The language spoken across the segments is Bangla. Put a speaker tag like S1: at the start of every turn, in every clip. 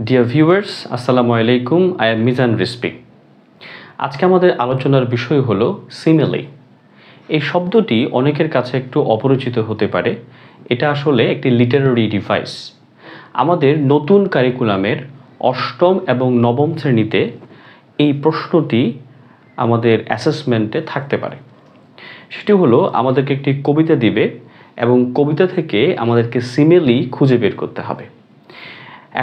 S1: ডিয়ার ভিউয়ার্স, আসসালামু আলাইকুম। I am Mizan Rizvi. আজকে আমাদের আলোচনার বিষয় হলো সিমিলি। এই শব্দটি অনেকের কাছে একটু অপরিচিত হতে পারে। এটা আসলে একটি লিটারারি ডিভাইস। আমাদের নতুন কারিকুলামের অষ্টম এবং নবম শ্রেণীতে এই প্রশ্নটি আমাদের অ্যাসেসমেন্টে থাকতে পারে। সেটি হলো আমাদেরকে একটি কবিতা দিবে এবং কবিতা থেকে আমাদেরকে সিমিলি খুঁজে বের করতে হবে।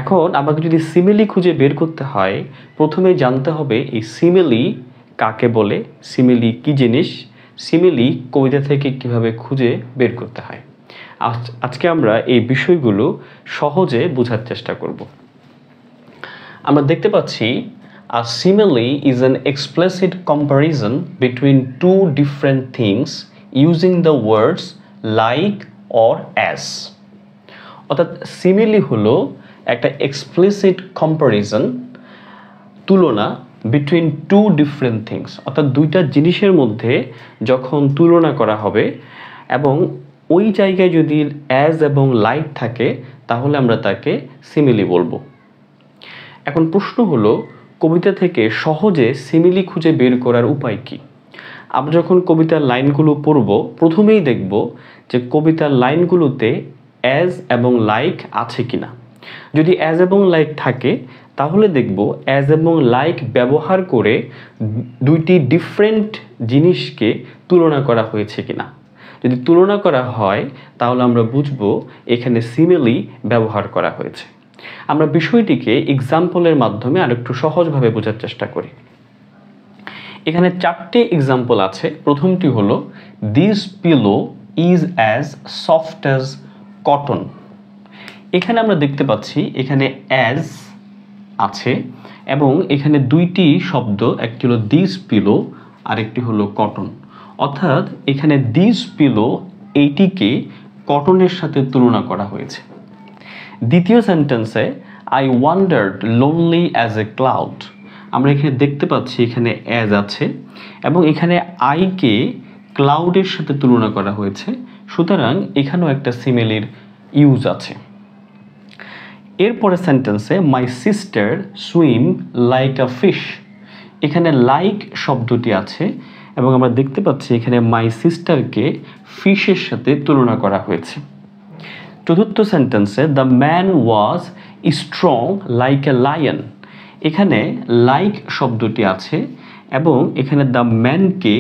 S1: এখন আমাকে যদি সিমিলি খুঁজে বের করতে হয়, প্রথমে জানতে হবে এই সিমিলি কাকে বলে, সিমিলি কি জিনিস, সিমিলি কবিতা থেকে কিভাবে খুঁজে বের করতে হয়। আজকে আমরা এই বিষয়গুলো সহজে বোঝার চেষ্টা করব। আমরা দেখতে পাচ্ছি a simile is an explicit comparison between two different things using the words like or as। অর্থাৎ সিমিলি হলো একটা এক্সপ্লিসিট কম্পারিজন, তুলনা বিটুইন টু ডিফারেন্ট থিংস। অর্থাৎ দুইটা জিনিসের মধ্যে যখন তুলনা করা হবে এবং ওই জায়গায় যদি অ্যাজ এবং লাইক থাকে, তাহলে আমরা তাকে সিমিলি বলবো। এখন প্রশ্ন হলো, কবিতা থেকে সহজে সিমিলি খুঁজে বের করার উপায় কি? আমরা যখন কবিতার লাইনগুলো পড়ব, প্রথমেই দেখব যে কবিতার লাইনগুলোতে অ্যাজ এবং লাইক আছে কিনা। যদি অ্যাজ এবং লাইক থাকে, তাহলে দেখব অ্যাজ এবং লাইক ব্যবহার করে দুইটি ডিফারেন্ট জিনিসকে তুলনা করা হয়েছে কিনা। যদি তুলনা করা হয়, তাহলে আমরা বুঝব এখানে সিমিলি ব্যবহার করা হয়েছে। আমরা বিষয়টিকে এক্সাম্পলের মাধ্যমে আরেকটু সহজভাবে বোঝার চেষ্টা করি। এখানে 4টি এক্সাম্পল আছে। প্রথমটি হলো, this pillow is as soft as cotton. এখানে আমরা দেখতে পাচ্ছি এখানে অ্যাজ আছে এবং এখানে দুইটি শব্দ, একটি হলো দিস পিলো আর একটি হলো কটন। অর্থাৎ এখানে দিস পিলো এইটিকে কটনের সাথে তুলনা করা হয়েছে। দ্বিতীয় সেন্টেন্সে I wandered lonely as a cloud. আমরা এখানে দেখতে পাচ্ছি এখানে অ্যাজ আছে এবং এখানে আইকে ক্লাউডের সাথে তুলনা করা হয়েছে, সুতরাং এখানেও একটা সিমিলির ইউজ আছে। এরপরে সেন্টেন্সে my sister swim like a fish. এখানে লাইক শব্দটি আছে এবং আমরা দেখতে পাচ্ছি এখানে মাই সিস্টারকে ফিশের সাথে তুলনা করা হয়েছে। চতুর্থ সেন্টেন্সে the man was strong like a lion. এখানে লাইক শব্দটি আছে এবং এখানে দ্য ম্যানকে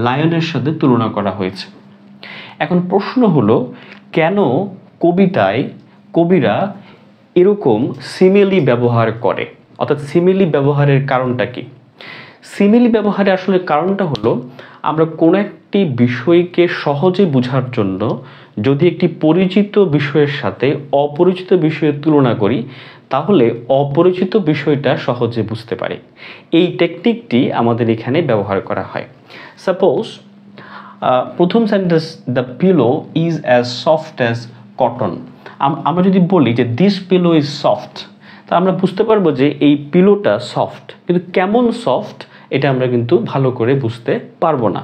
S1: লায়নের সাথে তুলনা করা হয়েছে। এখন প্রশ্ন হলো, কেন কবিতায় কবিরা এরকম সিমিলি ব্যবহার করে? অর্থাৎ সিমিলি ব্যবহারের কারণটা কি? সিমিলি ব্যবহারের আসলে কারণটা হলো, আমরা কোনো একটি বিষয়কে সহজে বোঝার জন্য যদি একটি পরিচিত বিষয়ের সাথে অপরিচিত বিষয়ের তুলনা করি, তাহলে অপরিচিত বিষয়টা সহজে বুঝতে পারি। এই টেকনিকটি আমাদের এখানে ব্যবহার করা হয়। সাপোজ প্রথম sentence, the pillow is as soft as cotton. আমরা যদি বলি যে দিস পিলো ইজ সফট, তা আমরা বুঝতে পারবো যে এই পিলোটা সফট, কিন্তু কেমন সফট এটা আমরা কিন্তু ভালো করে বুঝতে পারবো না।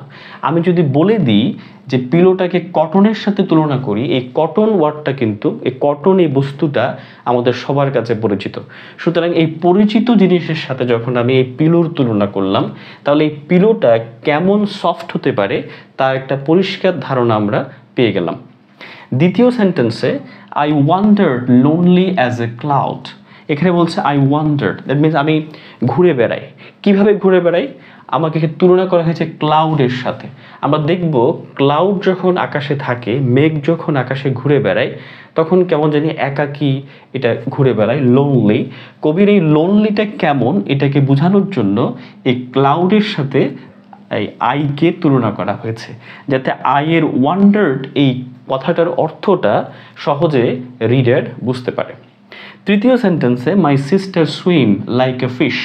S1: আমি যদি বলে দিই যে পিলোটাকে কটনের সাথে তুলনা করি, এই কটন ওয়ার্ডটা কিন্তু, এই কটন এই বস্তুটা আমাদের সবার কাছে পরিচিত। সুতরাং এই পরিচিত জিনিসের সাথে যখন আমি এই পিলোর তুলনা করলাম, তাহলে এই পিলোটা কেমন সফট হতে পারে তার একটা পরিষ্কার ধারণা আমরা পেয়ে গেলাম। দ্বিতীয় সেন্টেন্সে I wandered lonely as a cloud. এখানে বলছে আই ওয়ান্ডার্ড, দ্যাট মিনস আমি ঘুরে বেড়াই। কিভাবে ঘুরে বেড়াই? আমাকে তুলনা করা হয়েছে ক্লাউডের সাথে। আমরা দেখব ক্লাউড যখন আকাশে থাকে, মেঘ যখন আকাশে ঘুরে বেড়ায়, তখন কেমন জানি একাকী এটা ঘুরে বেড়ায়, লোনলি। কবির এই লোনলিটা কেমন, এটাকে বোঝানোর জন্য এই ক্লাউডের সাথে এই আইকে তুলনা করা হয়েছে, যাতে আইয়ের ওয়ান্ডার্ড এই কথাটার অর্থটা সহজে রিডার বুঝতে পারে। তৃতীয় সেন্টেন্সে my sister swim like a fish.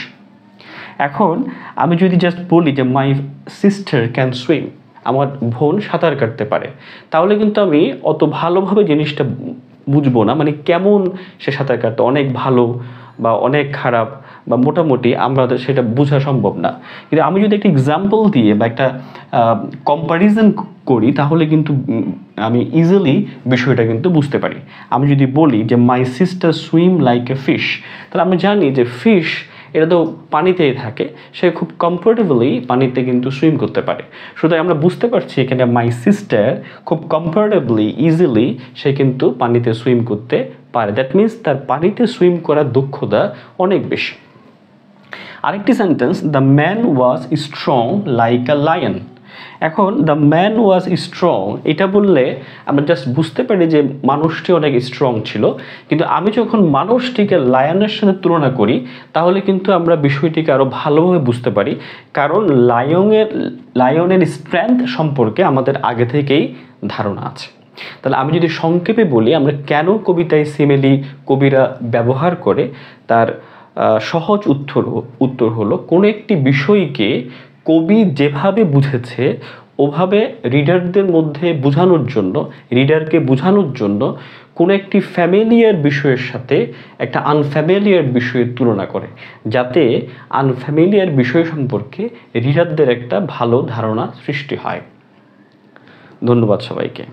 S1: এখন আমি যদি জাস্ট বলি যে মাই সিস্টার ক্যান সুইম, আমার বোন সাঁতার কাটতে পারে, তাহলে কিন্তু আমি অত ভালোভাবে জিনিসটা বুঝবো না, মানে কেমন সে সাঁতার কাটতে, অনেক ভালো বা অনেক খারাপ বা মোটামুটি আমাদের সেটা বোঝা সম্ভব না। কিন্তু আমি যদি একটা এক্সাম্পল দিয়ে বা একটা কম্প্যারিজন করি তাহলে কিন্তু আমি ইজিলি বিষয়টা কিন্তু বুঝতে পারি। আমি যদি বলি যে my sister swim like a fish, তাহলে আমরা জানি যে ফিশ এটা তো পানিতেই থাকে, সে খুব কমফোর্টেবলি পানিতে কিন্তু সুইম করতে পারে। সুতরাং আমরা বুঝতে পারছি এখানে মাই সিস্টার খুব কমফোর্টেবলি ইজিলি সে কিন্তু পানিতে সুইম করতে পারে। দ্যাট মিনস তার পানিতে সুইম করার দক্ষতা অনেক বেশি। আরেকটি sentence, the man was strong like a lion. এখন দ্য ম্যান ওয়াজ স্ট্রং এটা বললে আমরা জাস্ট বুঝতে পারি যে মানুষটি অনেক স্ট্রং ছিল, কিন্তু আমি যখন মানুষটিকে লায়নের সাথে তুলনা করি তাহলে কিন্তু আমরা বিষয়টিকে আরও ভালোভাবে বুঝতে পারি, কারণ লায়নের স্ট্রেংথ সম্পর্কে আমাদের আগে থেকেই ধারণা আছে। তাহলে আমি যদি সংক্ষেপে বলি আমরা কেন কবিতায় সিমিলি কবিরা ব্যবহার করে, তার সহজ উত্তর হলো কোনো একটি বিষয়কে কবি যেভাবে বুঝেছে ওভাবে রিডারকে বোঝানোর জন্য কোনো একটি ফ্যামিলিয়ার বিষয়ের সাথে একটা আনফ্যামিলিয়ার বিষয়ের তুলনা করে, যাতে আনফ্যামিলিয়ার বিষয় সম্পর্কে রিডারদের একটা ভালো ধারণা সৃষ্টি হয়। ধন্যবাদ সবাইকে।